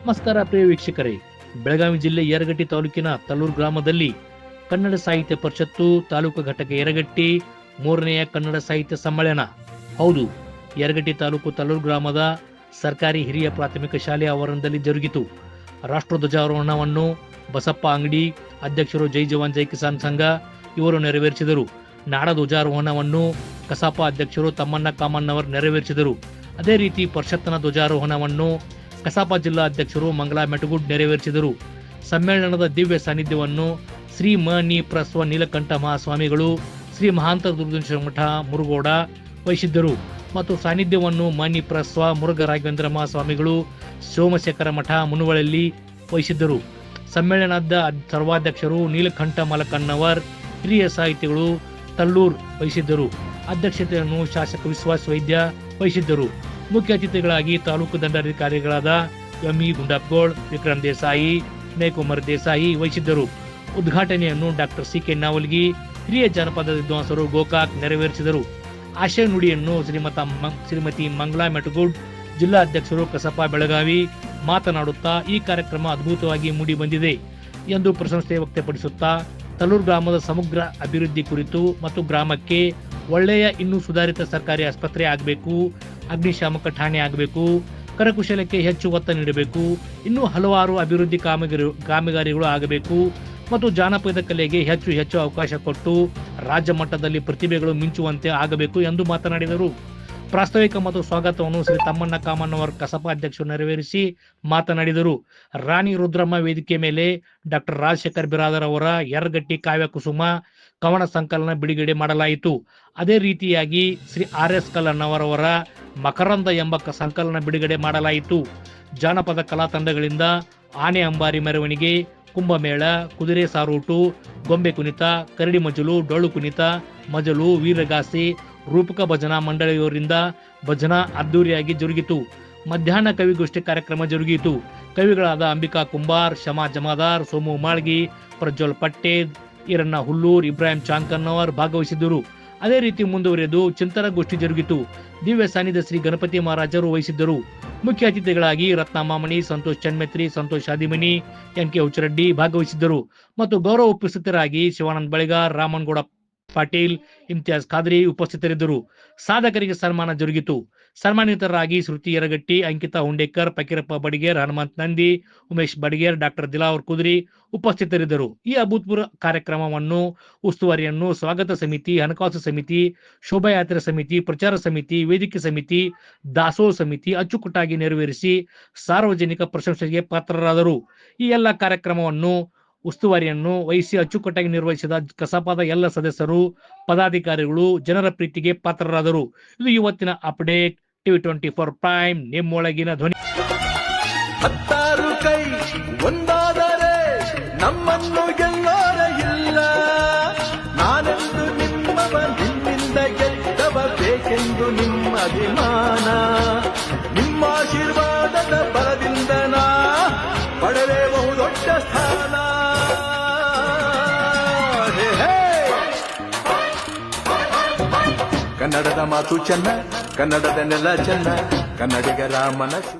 ನಮಸ್ಕಾರ ಪ್ರಿಯ ವೀಕ್ಷಕರೇ, ಬೆಳಗಾವಿ ಜಿಲ್ಲೆ ಯರಗಟ್ಟಿ ತಾಲೂಕಿನ ತಲ್ಲೂರು ಗ್ರಾಮದಲ್ಲಿ ಕನ್ನಡ ಸಾಹಿತ್ಯ ಪರಿಷತ್ತು ತಾಲೂಕು ಘಟಕ ಯರಗಟ್ಟಿ 3ನೇ ಕನ್ನಡ ಸಾಹಿತ್ಯ ಸಮ್ಮೇಳನ. ಹೌದು, ಯರಗಟ್ಟಿ ತಾಲೂಕು ತಲ್ಲೂರು ಗ್ರಾಮದ ಸರ್ಕಾರಿ ಹಿರಿಯ ಪ್ರಾಥಮಿಕ ಶಾಲೆಯ ಆವರಣದಲ್ಲಿ ಜರುಗಿತು. ರಾಷ್ಟ್ರಧ್ವಜಾರೋಹಣವನ್ನು ಬಸಪ್ಪ ಅಂಗಡಿ, ಅಧ್ಯಕ್ಷರು ಜೈ ಜವಾನ್ ಜೈ ಕಿಸಾನ್ ಸಂಘ ಇವರು ನೆರವೇರಿಸಿದರು. ನಾಡ ಧ್ವಜಾರೋಹಣವನ್ನು ಕಸಾಪ ಅಧ್ಯಕ್ಷರು ತಮ್ಮಣ್ಣ ಕಾಮಣ್ಣವರು ನೆರವೇರಿಸಿದರು. ಅದೇ ರೀತಿ ಪರಿಷತ್ನ ಧ್ವಜಾರೋಹಣವನ್ನು ಕಸಾಪ ಜಿಲ್ಲಾ ಅಧ್ಯಕ್ಷರು ಮಂಗಲಾ ಮೆಟಗುಡ್ ನೆರವೇರಿಸಿದರು. ಸಮ್ಮೇಳನದ ದಿವ್ಯ ಸಾನ್ನಿಧ್ಯವನ್ನು ಶ್ರೀ ನಿ ಪ್ರಸ್ವ ನೀಲಕಂಠ ಮಹಾಸ್ವಾಮಿಗಳು, ಶ್ರೀ ಮಹಾಂತ ದುರ್ಗೇಶ್ವರ ಮಠ ಮುರುಗೋಡ ವಹಿಸಿದ್ದರು ಮತ್ತು ಸಾನ್ನಿಧ್ಯವನ್ನು ನಿ ಪ್ರಸ್ವ ಮುರುಘ ರಾಘವೇಂದ್ರ ಮಹಾಸ್ವಾಮಿಗಳು, ಸೋಮಶೇಖರ ಮಠ ಮುನುವಳಲ್ಲಿ ವಹಿಸಿದ್ದರು. ಸಮ್ಮೇಳನದ ಸರ್ವಾಧ್ಯಕ್ಷರು ನೀಲಕಂಠ ಮಲಕಣ್ಣವರ್, ಹಿರಿಯ ಸಾಹಿತಿಗಳು ತಲ್ಲೂರ್ ವಹಿಸಿದ್ದರು. ಅಧ್ಯಕ್ಷತೆಯನ್ನು ಶಾಸಕ ವಿಶ್ವಾಸ ವೈದ್ಯ ವಹಿಸಿದ್ದರು. ಮುಖ್ಯ ಅತಿಥಿಗಳಾಗಿ ತಾಲೂಕು ದಂಡಾಧಿಕಾರಿಗಳಾದ ಎಂ.ಇ. ಗುಂಡಪ್ಪಗೋಳ್, ವಿಕ್ರಮ್ ದೇಸಾಯಿ, ನೇಕುಮಾರ್ ದೇಸಾಯಿ ವಹಿಸಿದ್ದರು. ಉದ್ಘಾಟನೆಯನ್ನು ಡಾಕ್ಟರ್ ಸಿ.ಕೆ. ನಾವಲ್ಗಿ, ಹಿರಿಯ ಜಾನಪದ ವಿದ್ವಾಂಸರು ಗೋಕಾಕ್ ನೆರವೇರಿಸಿದರು. ಆಶಯ ನುಡಿಯನ್ನು ಶ್ರೀಮತಿ ಮಂಗಲಾ ಮೆಟಗುಡ್, ಜಿಲ್ಲಾ ಅಧ್ಯಕ್ಷರು ಕಸಪ ಬೆಳಗಾವಿ ಮಾತನಾಡುತ್ತಾ ಈ ಕಾರ್ಯಕ್ರಮ ಅದ್ಭುತವಾಗಿ ಮೂಡಿ ಬಂದಿದೆ ಎಂದು ಪ್ರಶಂಸೆ ವ್ಯಕ್ತಪಡಿಸುತ್ತಾ ತಲ್ಲೂರು ಗ್ರಾಮದ ಸಮಗ್ರ ಅಭಿವೃದ್ಧಿ ಕುರಿತು ಮತ್ತು ಗ್ರಾಮಕ್ಕೆ ಒಳ್ಳೆಯ ಇನ್ನೂ ಸುಧಾರಿತ ಸರ್ಕಾರಿ ಆಸ್ಪತ್ರೆ ಆಗಬೇಕು, ಅಗ್ನಿಶಾಮಕ ಠಾಣೆ ಆಗಬೇಕು, ಕರಕುಶಲಕ್ಕೆ ಹೆಚ್ಚು ಒತ್ತು ನೀಡಬೇಕು, ಇನ್ನೂ ಹಲವಾರು ಅಭಿವೃದ್ಧಿ ಕಾಮಗಾರಿಗಳು ಆಗಬೇಕು ಮತ್ತು ಜಾನಪದ ಕಲೆಗೆ ಹೆಚ್ಚು ಅವಕಾಶ ಕೊಟ್ಟು ರಾಜ್ಯ ಮಟ್ಟದಲ್ಲಿ ಪ್ರತಿಭೆಗಳು ಮಿಂಚುವಂತೆ ಆಗಬೇಕು ಎಂದು ಮಾತನಾಡಿದರು. ಪ್ರಾಸ್ತಾವಿಕ ಮತ್ತು ಸ್ವಾಗತವನ್ನು ಶ್ರೀ ತಮ್ಮಣ್ಣ ಕಾಮಣ್ಣವರ ಕಸಪ ಅಧ್ಯಕ್ಷರು ನೆರವೇರಿಸಿ ಮಾತನಾಡಿದರು. ರಾಣಿ ರುದ್ರಮ್ಮ ವೇದಿಕೆ ಮೇಲೆ ಡಾಕ್ಟರ್ ರಾಜಶೇಖರ್ ಬಿರಾದರ್ ಅವರ ಯರಗಟ್ಟಿ ಕಾವ್ಯ ಕುಸುಮ ಕವನ ಸಂಕಲನ ಬಿಡುಗಡೆ ಮಾಡಲಾಯಿತು. ಅದೇ ರೀತಿಯಾಗಿ ಶ್ರೀ ಆರ್.ಎಸ್. ಕಲ್ಲಣ್ಣವರವರ ಮಕರಂದ ಎಂಬ ಸಂಕಲನ ಬಿಡುಗಡೆ ಮಾಡಲಾಯಿತು. ಜಾನಪದ ಕಲಾ ತಂಡಗಳಿಂದ ಆನೆ ಅಂಬಾರಿ ಮೆರವಣಿಗೆ, ಕುಂಭಮೇಳ, ಕುದುರೆ ಸಾರೋಟು, ಗೊಂಬೆ ಕುಣಿತ, ಕರಡಿ ಮಜಲು, ಡೊಳ್ಳು ಕುಣಿತ, ಮಜಲು, ವೀರಗಾಸೆ, ರೂಪಕ ಭಜನಾ ಮಂಡಳಿಯವರಿಂದ ಭಜನಾ ಅದ್ದೂರಿಯಾಗಿ ಜರುಗಿತು. ಮಧ್ಯಾಹ್ನ ಕವಿಗೋಷ್ಠಿ ಕಾರ್ಯಕ್ರಮ ಜರುಗಿತು. ಕವಿಗಳಾದ ಅಂಬಿಕಾ ಕುಂಬಾರ್, ಶಮಾ ಜಮಾದಾರ್, ಸೋಮು ಮಾಳ್ಗಿ, ಪ್ರಜ್ವಲ್ ಪಟ್ಟೇದ್, ಈರಣ್ಣ ಹುಲ್ಲೂರ್, ಇಬ್ರಾಹಿಂ ಚಾಂಕನ್ನವರ್ ಭಾಗವಹಿಸಿದ್ದರು. ಅದೇ ರೀತಿ ಮುಂದುವರೆದು ಚಿಂತನಗೋಷ್ಠಿ ಜರುಗಿತು. ದಿವ್ಯ ಸಾನ್ನಿಧ್ಯ ಶ್ರೀ ಗಣಪತಿ ಮಹಾರಾಜರು ವಹಿಸಿದ್ದರು. ಮುಖ್ಯ ಅತಿಥಿಗಳಾಗಿ ರತ್ನಮಾಮಣಿ, ಸಂತೋಷ್ ಚನ್ಮೆತ್ರಿ, ಸಂತೋಷ್ ಆದಿಮನಿ, ಎನ್.ಕೆ. ಹುಚ್ಚರೆಡ್ಡಿ ಭಾಗವಹಿಸಿದ್ದರು ಮತ್ತು ಗೌರವ ಉಪಸ್ಥಿತರಾಗಿ ಶಿವಾನಂದ್ ಬಳಿಗಾರ್, ರಾಮನಗೌಡ ಪಾಟೀಲ್, ಇಮ್ತಿಯಾಜ್ ಖಾದ್ರಿ ಉಪಸ್ಥಿತರಿದ್ದರು. ಸಾಧಕರಿಗೆ ಸನ್ಮಾನ ಜರುಗಿತು. ಸನ್ಮಾನಿತರಾಗಿ ಶ್ರುತಿ ಯರಗಟ್ಟಿ, ಅಂಕಿತಾ ಹುಂಡೇಕರ್, ಫಕೀರಪ್ಪ ಬಡಿಗೇರ್, ಹನುಮಂತ್ ನಂದಿ, ಉಮೇಶ್ ಬಡಿಗೇರ್, ಡಾಕ್ಟರ್ ದಿಲಾವರ್ ಕುದ್ರಿ ಉಪಸ್ಥಿತರಿದ್ದರು. ಈ ಅಭೂತಪೂರ್ವ ಕಾರ್ಯಕ್ರಮವನ್ನು ಉಸ್ತುವಾರಿಯನ್ನು ಸ್ವಾಗತ ಸಮಿತಿ, ಹಣಕಾಸು ಸಮಿತಿ, ಶೋಭಾಯಾತ್ರೆ ಸಮಿತಿ, ಪ್ರಚಾರ ಸಮಿತಿ, ವೇದಿಕೆ ಸಮಿತಿ, ದಾಸೋಹ ಸಮಿತಿ ಅಚ್ಚುಕಟ್ಟಾಗಿ ನೆರವೇರಿಸಿ ಸಾರ್ವಜನಿಕ ಪ್ರಶಂಸೆಗೆ ಪಾತ್ರರಾದರು. ಈ ಎಲ್ಲ ಕಾರ್ಯಕ್ರಮವನ್ನು ಉಸ್ತುವಾರಿಯನ್ನು ವಹಿಸಿ ಅಚ್ಚುಕಟ್ಟಾಗಿ ನಿರ್ವಹಿಸಿದ ಕಸಾಪದ ಎಲ್ಲ ಸದಸ್ಯರು, ಪದಾಧಿಕಾರಿಗಳು ಜನರ ಪ್ರೀತಿಗೆ ಪಾತ್ರರಾದರು. ಇದು ಇವತ್ತಿನ ಅಪ್ಡೇಟ್. TV24 ಪ್ರೈಮ್, ನಿಮ್ಮೊಳಗಿನ ಧ್ವನಿ. ಹತ್ತಾರು ಕೈ ಒಂದಾದರೆ ನಮ್ಮನ್ನು ಗೆಲ್ಲೋರ ಇಲ್ಲ. ನಾನೆಂದು ನಿಮ್ಮವ, ನಿಮ್ಮಿಂದ ಗೆದ್ದವ ಬೇಕೆಂದು ನಿಮ್ಮ ಅಭಿಮಾನ. ನಿಮ್ಮ ಆಶೀರ್ವಾದದ ಬಲದಿಂದ ನಾ ಪಡೆದೇ ಬಹುದೊಡ್ಡ ಸ್ಥಾನ. ಕನ್ನಡದ ಮಾತು ಚೆನ್ನ, ಕನ್ನಡದ ನೆಲ ಚೆನ್ನ, ಕನ್ನಡಿಗರ ಮನಸ್ಸು